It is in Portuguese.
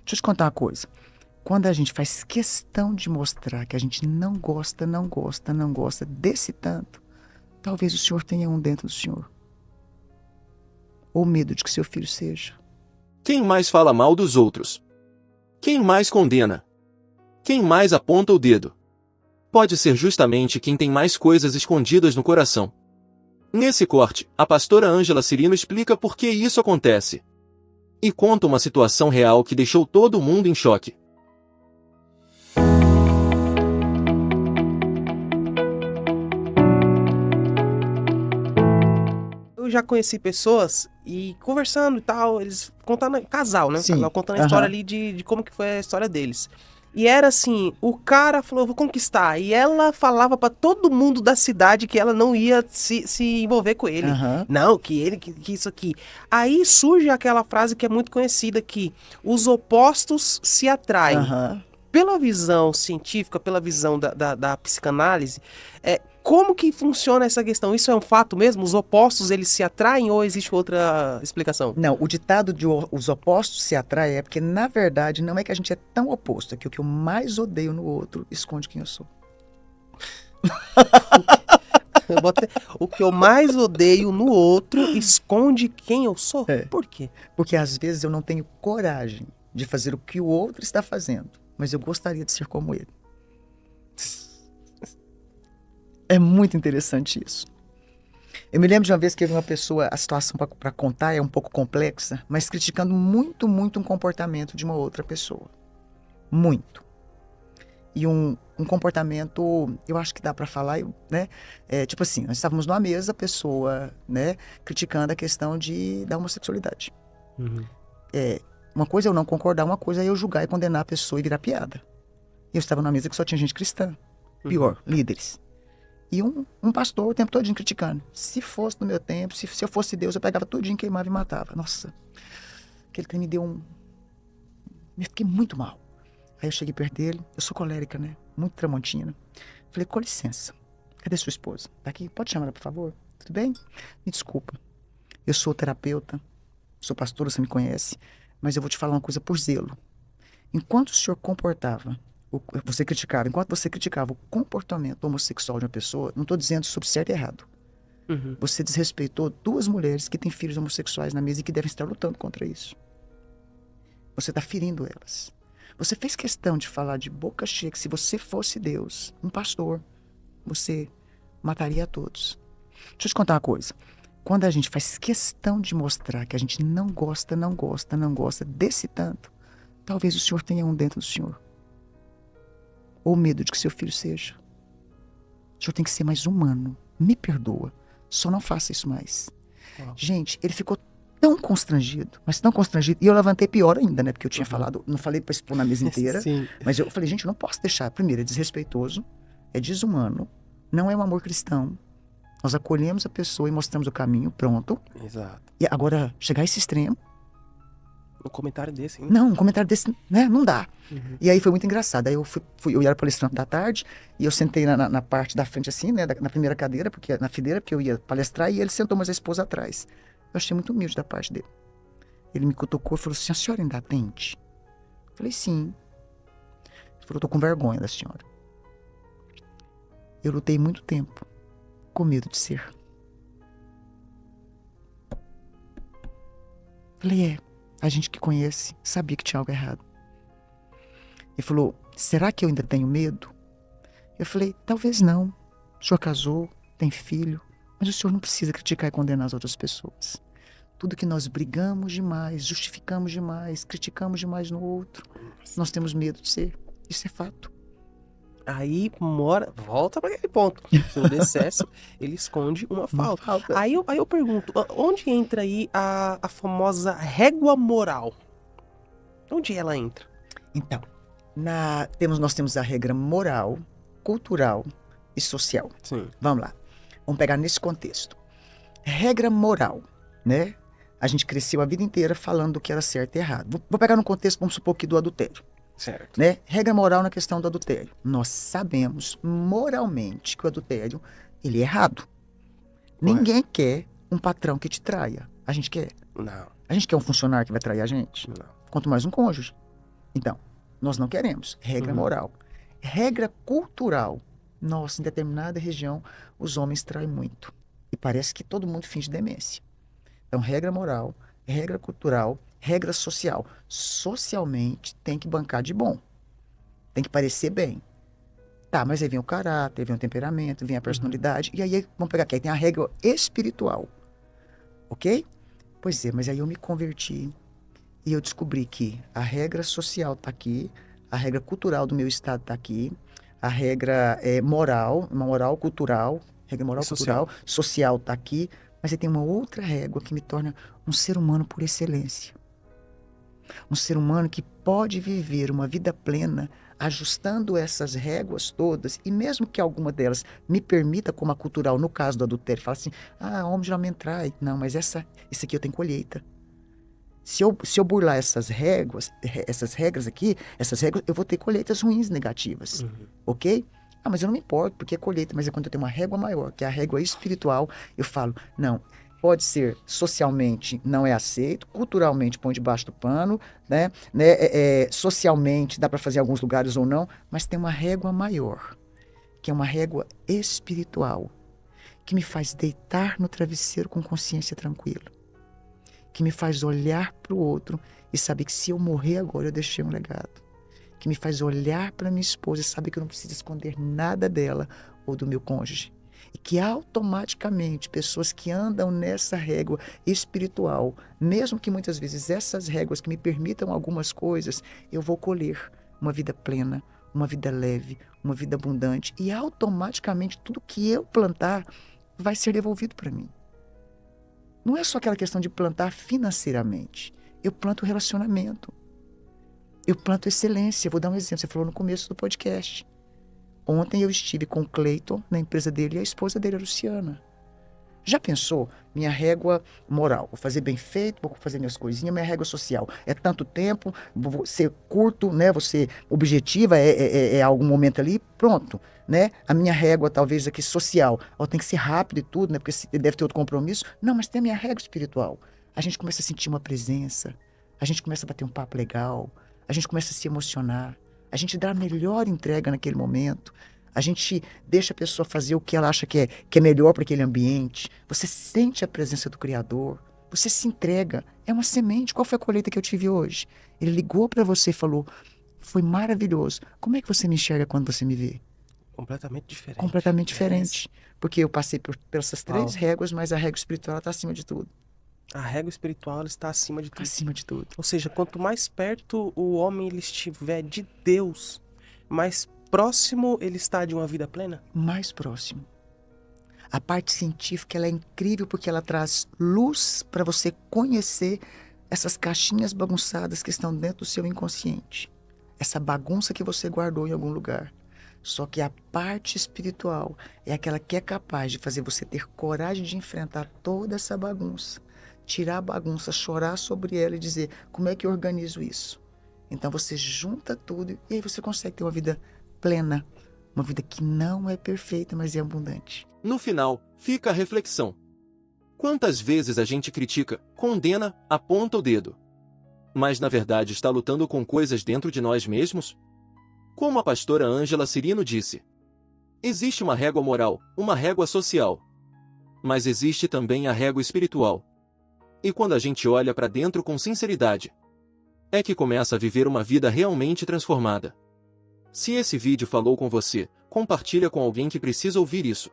Deixa eu te contar uma coisa. Quando a gente faz questão de mostrar que a gente não gosta, não gosta, não gosta desse tanto, talvez o senhor tenha um dentro do senhor. Ou medo de que seu filho seja. Quem mais fala mal dos outros? Quem mais condena? Quem mais aponta o dedo? Pode ser justamente quem tem mais coisas escondidas no coração. Nesse corte, a pastora Ângela Cirino explica por que isso acontece. E conta uma situação real que deixou todo mundo em choque. Eu já conheci pessoas e conversando e tal, eles contando, casal, né? Sim, Casal contando a história aham. ali de como que foi a história deles. E era assim, o cara falou, vou conquistar. E ela falava pra todo mundo da cidade que ela não ia se envolver com ele. Aham. Não, que ele, que isso aqui. Aí surge aquela frase que é muito conhecida que os opostos se atraem. Aham. Pela visão científica, pela visão da psicanálise, como que funciona essa questão? Isso é um fato mesmo? Os opostos, eles se atraem ou existe outra explicação? Não, o ditado de os opostos se atraem é porque, na verdade, não é que a gente é tão oposto, é que o que eu mais odeio no outro esconde quem eu sou. O que eu mais odeio no outro esconde quem eu sou? É. Por quê? Porque às vezes eu não tenho coragem de fazer o que o outro está fazendo, mas eu gostaria de ser como ele. É muito interessante isso. Eu me lembro de uma vez que eu vi uma pessoa, a situação para contar é um pouco complexa, mas criticando muito, muito um comportamento de uma outra pessoa. Muito. E um comportamento, eu acho que dá para falar, né? Tipo assim, nós estávamos numa mesa, a pessoa, né, criticando a questão da homossexualidade. Uma coisa é eu não concordar, uma coisa é eu julgar e condenar a pessoa e virar piada. Eu estava numa mesa que só tinha gente cristã. Pior, líderes. E um pastor o tempo todo criticando. Se fosse no meu tempo, se eu fosse Deus, eu pegava tudinho, queimava e matava. Nossa, aquele trem me deu um... Eu fiquei muito mal. Aí eu cheguei perto dele, eu sou colérica, né? Muito tramontina. Falei, com licença, cadê sua esposa? Tá aqui? Pode chamar ela, por favor? Tudo bem? Me desculpa. Eu sou terapeuta, sou pastora, você me conhece, mas eu vou te falar uma coisa por zelo. Enquanto o senhor enquanto você criticava o comportamento homossexual de uma pessoa, não estou dizendo sobre certo e errado. Você desrespeitou duas mulheres que têm filhos homossexuais na mesa e que devem estar lutando contra isso. Você está ferindo elas. Você fez questão de falar de boca cheia que se você fosse Deus, um pastor, você mataria a todos. Deixa eu te contar uma coisa. Quando a gente faz questão de mostrar que a gente não gosta, não gosta, não gosta desse tanto, talvez o senhor tenha um dentro do senhor. Ou medo de que seu filho seja. O senhor tem que ser mais humano. Me perdoa. Só não faça isso mais. Gente, ele ficou tão constrangido, mas tão constrangido. E eu levantei pior ainda, né? Porque eu tinha falado, não falei pra expor na mesa inteira. Sim. Mas eu falei, gente, eu não posso deixar. Primeiro, é desrespeitoso, é desumano, não é um amor cristão. Nós acolhemos a pessoa e mostramos o caminho, pronto. Exato. E agora, chegar a esse extremo, Um comentário desse, hein? não, um comentário desse, né, não dá. E aí foi muito engraçado. Aí eu era palestrante da tarde, e eu sentei na parte da frente assim, né, na primeira cadeira, na fileira, porque eu ia palestrar, e ele sentou mais a esposa atrás. Eu achei muito humilde da parte dele. Ele me cutucou e falou assim, a senhora ainda atende? Eu falei, sim. Ele falou, eu tô com vergonha da senhora. Eu lutei muito tempo, com medo de ser. Eu falei, a gente que conhece sabia que tinha algo errado. Ele falou, será que eu ainda tenho medo? Eu falei, talvez não. O senhor casou, tem filho, mas o senhor não precisa criticar e condenar as outras pessoas. Tudo que nós brigamos demais, justificamos demais, criticamos demais no outro, nós temos medo de ser. Isso é fato. Aí volta para aquele ponto. O excesso, ele esconde uma falta. Aí eu pergunto, onde entra aí a famosa régua moral? Onde ela entra? Então, nós temos a regra moral, cultural e social. Sim. Vamos lá. Vamos pegar nesse contexto. Regra moral, né? A gente cresceu a vida inteira falando do que era certo e errado. Vou pegar no contexto, vamos supor que do adultério. Certo. Né? Regra moral na questão do adultério. Nós sabemos moralmente que o adultério, ele é errado. Ninguém quer um patrão que te traia. A gente quer. Não. A gente quer um funcionário que vai trair a gente. Não. Quanto mais um cônjuge. Então, nós não queremos regra Uhum. moral. Regra cultural. Nossa, em determinada região, os homens traem muito. E parece que todo mundo finge demência. Então, regra moral, regra cultural, regra social. Socialmente, tem que bancar de bom. Tem que parecer bem. Tá, mas aí vem o caráter, vem o temperamento, vem a personalidade. E aí, vamos pegar aqui, aí tem a regra espiritual. Ok? Pois é, mas aí eu me converti e eu descobri que a regra social está aqui, a regra cultural do meu estado está aqui, a regra moral, uma moral cultural, regra moral E social. cultural, social está aqui, mas aí tem uma outra régua que me torna um ser humano por excelência. Um ser humano que pode viver uma vida plena ajustando essas réguas todas, e mesmo que alguma delas me permita, como a cultural, no caso do adultério, fala assim, homem geralmente trai. Não, mas isso aqui eu tenho colheita. Se eu burlar essas regras aqui, eu vou ter colheitas ruins, negativas. Uhum. Ok? Mas eu não me importo, porque é colheita, mas é quando eu tenho uma régua maior, que é a régua espiritual, eu falo, não, pode ser socialmente não é aceito, culturalmente põe debaixo do pano, socialmente dá para fazer em alguns lugares ou não, mas tem uma régua maior, que é uma régua espiritual, que me faz deitar no travesseiro com consciência tranquila, que me faz olhar para o outro e saber que se eu morrer agora eu deixei um legado, que me faz olhar para minha esposa e saber que eu não preciso esconder nada dela ou do meu cônjuge. E que automaticamente pessoas que andam nessa régua espiritual, mesmo que muitas vezes essas réguas que me permitam algumas coisas, eu vou colher uma vida plena, uma vida leve, uma vida abundante. E automaticamente tudo que eu plantar vai ser devolvido para mim. Não é só aquela questão de plantar financeiramente. Eu planto relacionamento. Eu planto excelência. Vou dar um exemplo. Você falou no começo do podcast. Ontem eu estive com o Cleiton, na empresa dele, e a esposa dele, a Luciana. Já pensou? Minha régua moral. Vou fazer bem feito, vou fazer minhas coisinhas. Minha régua social. É tanto tempo, vou ser curto, né? Vou ser objetiva, é algum momento ali, pronto. Né? A minha régua, talvez, aqui social. Tem que ser rápido e tudo, né? Porque deve ter outro compromisso. Não, mas tem a minha régua espiritual. A gente começa a sentir uma presença. A gente começa a bater um papo legal. A gente começa a se emocionar. A gente dá a melhor entrega naquele momento. A gente deixa a pessoa fazer o que ela acha que é melhor para aquele ambiente. Você sente a presença do Criador. Você se entrega. É uma semente. Qual foi a colheita que eu tive hoje? Ele ligou para você e falou, foi maravilhoso. Como é que você me enxerga quando você me vê? Completamente diferente. Completamente diferente. Porque eu passei por essas três Uau. réguas, mas a régua espiritual está acima de tudo. A régua espiritual ela está acima de tudo. Acima de tudo. Ou seja, quanto mais perto o homem ele estiver de Deus, mais próximo ele está de uma vida plena? Mais próximo. A parte científica ela é incrível porque ela traz luz para você conhecer essas caixinhas bagunçadas que estão dentro do seu inconsciente. Essa bagunça que você guardou em algum lugar. Só que a parte espiritual é aquela que é capaz de fazer você ter coragem de enfrentar toda essa bagunça. Tirar a bagunça, chorar sobre ela e dizer, como é que eu organizo isso? Então você junta tudo e aí você consegue ter uma vida plena. Uma vida que não é perfeita, mas é abundante. No final, fica a reflexão. Quantas vezes a gente critica, condena, aponta o dedo? Mas na verdade está lutando com coisas dentro de nós mesmos? Como a pastora Ângela Cirino disse, existe uma régua moral, uma régua social. Mas existe também a régua espiritual. E quando a gente olha para dentro com sinceridade, é que começa a viver uma vida realmente transformada. Se esse vídeo falou com você, compartilha com alguém que precisa ouvir isso.